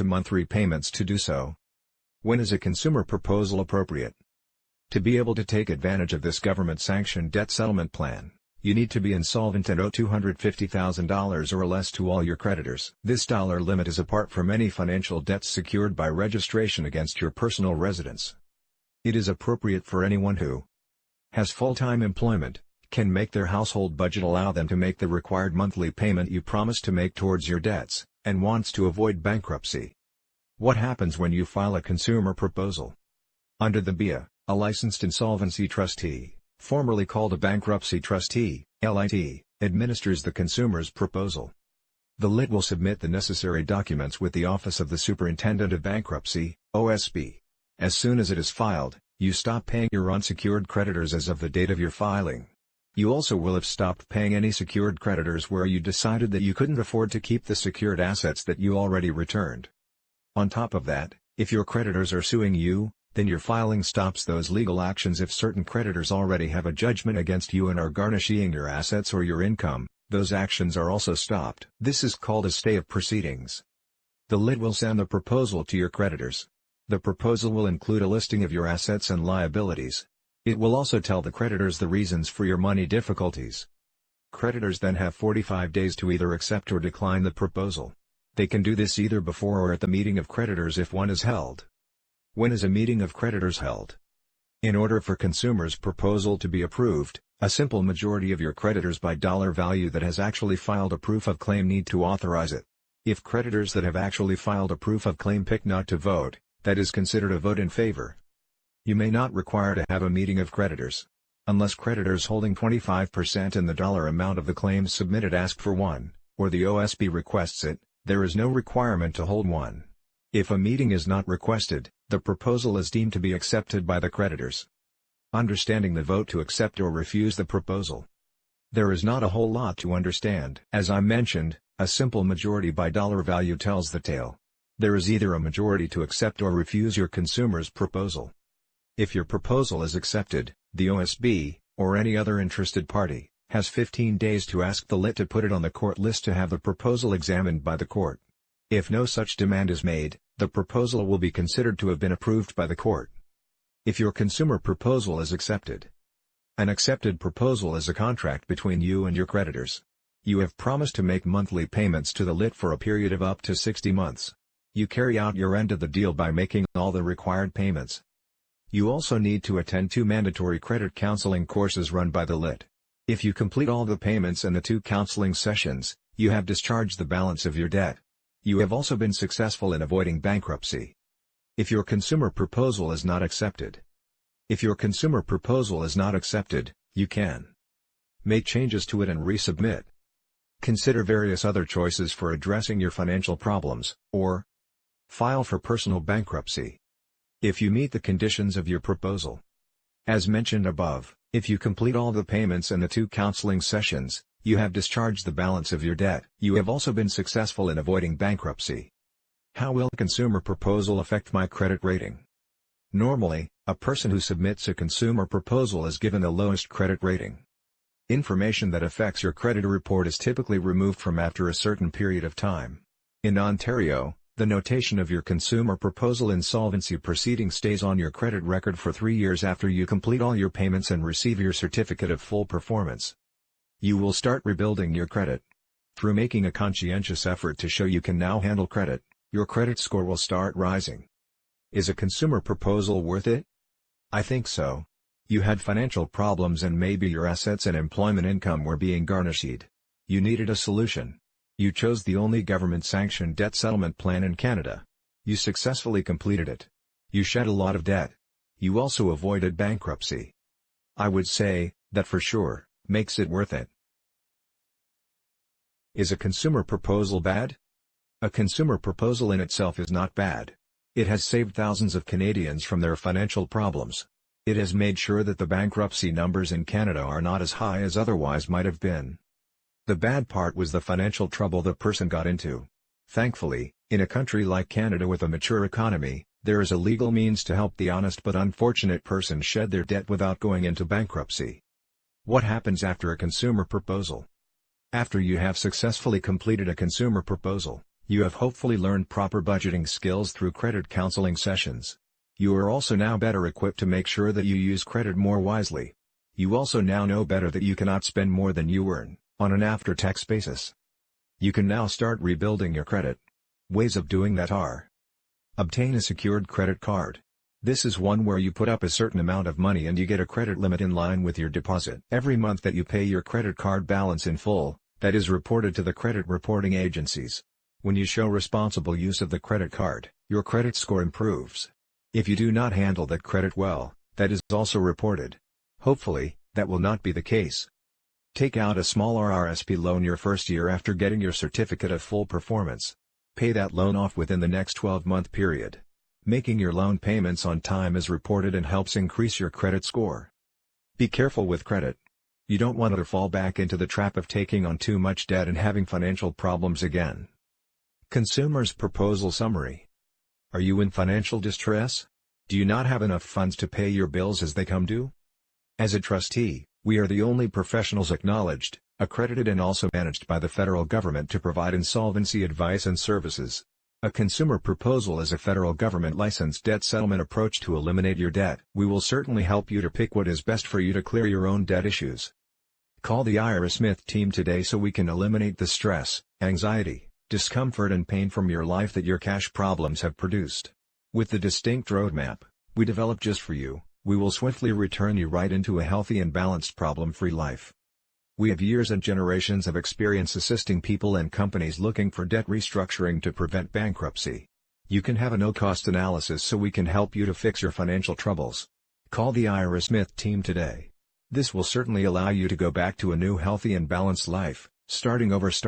month repayments to do so. When is a consumer proposal appropriate? To be able to take advantage of this government-sanctioned debt settlement plan, you need to be insolvent and owe $250,000 or less to all your creditors. This dollar limit is apart from any financial debts secured by registration against your personal residence. It is appropriate for anyone who has full-time employment, can make their household budget allow them to make the required monthly payment you promised to make towards your debts, and wants to avoid bankruptcy. What happens when you file a consumer proposal? Under the BIA, a licensed insolvency trustee, formerly called a bankruptcy trustee, LIT, administers the consumer's proposal. The LIT will submit the necessary documents with the Office of the Superintendent of Bankruptcy, OSB. As soon as it is filed, you stop paying your unsecured creditors as of the date of your filing. You also will have stopped paying any secured creditors where you decided that you couldn't afford to keep the secured assets that you already returned. On top of that, if your creditors are suing you, then your filing stops those legal actions. If certain creditors already have a judgment against you and are garnishing your assets or your income, those actions are also stopped. This is called a stay of proceedings. The LIT will send the proposal to your creditors. The proposal will include a listing of your assets and liabilities. It will also tell the creditors the reasons for your money difficulties. Creditors then have 45 days to either accept or decline the proposal. They can do this either before or at the meeting of creditors if one is held. When is a meeting of creditors held? In order for consumers' proposal to be approved, a simple majority of your creditors by dollar value that has actually filed a proof of claim need to authorize it. If creditors that have actually filed a proof of claim pick not to vote, that is considered a vote in favor. You may not require to have a meeting of creditors. Unless creditors holding 25% in the dollar amount of the claims submitted ask for one, or the OSB requests it, there is no requirement to hold one. If a meeting is not requested, the proposal is deemed to be accepted by the creditors. Understanding the vote to accept or refuse the proposal. There is not a whole lot to understand. As I mentioned, a simple majority by dollar value tells the tale. There is either a majority to accept or refuse your consumer's proposal. If your proposal is accepted, the OSB, or any other interested party, has 15 days to ask the LIT to put it on the court list to have the proposal examined by the court. If no such demand is made, the proposal will be considered to have been approved by the court. If your consumer proposal is accepted. An accepted proposal is a contract between you and your creditors. You have promised to make monthly payments to the LIT for a period of up to 60 months. You carry out your end of the deal by making all the required payments. You also need to attend 2 mandatory credit counseling courses run by the LIT. If you complete all the payments and the 2 counseling sessions, you have discharged the balance of your debt. You have also been successful in avoiding bankruptcy. If your consumer proposal is not accepted. If your consumer proposal is not accepted, you can make changes to it and resubmit. Consider various other choices for addressing your financial problems, or file for personal bankruptcy. If you meet the conditions of your proposal. As mentioned above, if you complete all the payments and the 2 counseling sessions, you have discharged the balance of your debt. You have also been successful in avoiding bankruptcy. How will a consumer proposal affect my credit rating? Normally, a person who submits a consumer proposal is given the lowest credit rating. Information that affects your credit report is typically removed from after a certain period of time. In Ontario, the notation of your consumer proposal insolvency proceeding stays on your credit record for 3 years after you complete all your payments and receive your certificate of full performance. You will start rebuilding your credit. Through making a conscientious effort to show you can now handle credit, your credit score will start rising. Is a consumer proposal worth it? I think so. You had financial problems and maybe your assets and employment income were being garnished. You needed a solution. You chose the only government-sanctioned debt settlement plan in Canada. You successfully completed it. You shed a lot of debt. You also avoided bankruptcy. I would say, that for sure, makes it worth it. Is a consumer proposal bad? A consumer proposal in itself is not bad. It has saved thousands of Canadians from their financial problems. It has made sure that the bankruptcy numbers in Canada are not as high as otherwise might have been. The bad part was the financial trouble the person got into. Thankfully, in a country like Canada with a mature economy, there is a legal means to help the honest but unfortunate person shed their debt without going into bankruptcy. What happens after a consumer proposal? After you have successfully completed a consumer proposal, You have hopefully learned proper budgeting skills through credit counseling sessions. You are also now better equipped to make sure that you use credit more wisely. You also now know better that you cannot spend more than you earn, on an after-tax basis. You can now start rebuilding your credit. Ways of doing that are: obtain a secured credit card. This is one where you put up a certain amount of money and you get a credit limit in line with your deposit. Every month that you pay your credit card balance in full, that is reported to the credit reporting agencies. When you show responsible use of the credit card, your credit score improves. If you do not handle that credit well, that is also reported. Hopefully, that will not be the case. Take out a small RRSP loan your first year after getting your certificate of full performance. Pay that loan off within the next 12-month period. Making your loan payments on time is reported and helps increase your credit score. Be careful with credit. You don't want to fall back into the trap of taking on too much debt and having financial problems again. Consumer's Proposal Summary. Are you in financial distress? Do you not have enough funds to pay your bills as they come due? As a trustee, we are the only professionals acknowledged, accredited and also managed by the federal government to provide insolvency advice and services. A consumer proposal is a federal government licensed debt settlement approach to eliminate your debt. We will certainly help you to pick what is best for you to clear your own debt issues. Call the Ira Smith team today so we can eliminate the stress, anxiety, discomfort and pain from your life that your cash problems have produced. With the distinct roadmap we developed just for you, we will swiftly return you right into a healthy and balanced problem-free life. We have years and generations of experience assisting people and companies looking for debt restructuring to prevent bankruptcy. You can have a no-cost analysis so we can help you to fix your financial troubles. Call the Ira Smith team today. This will certainly allow you to go back to a new healthy and balanced life, starting over.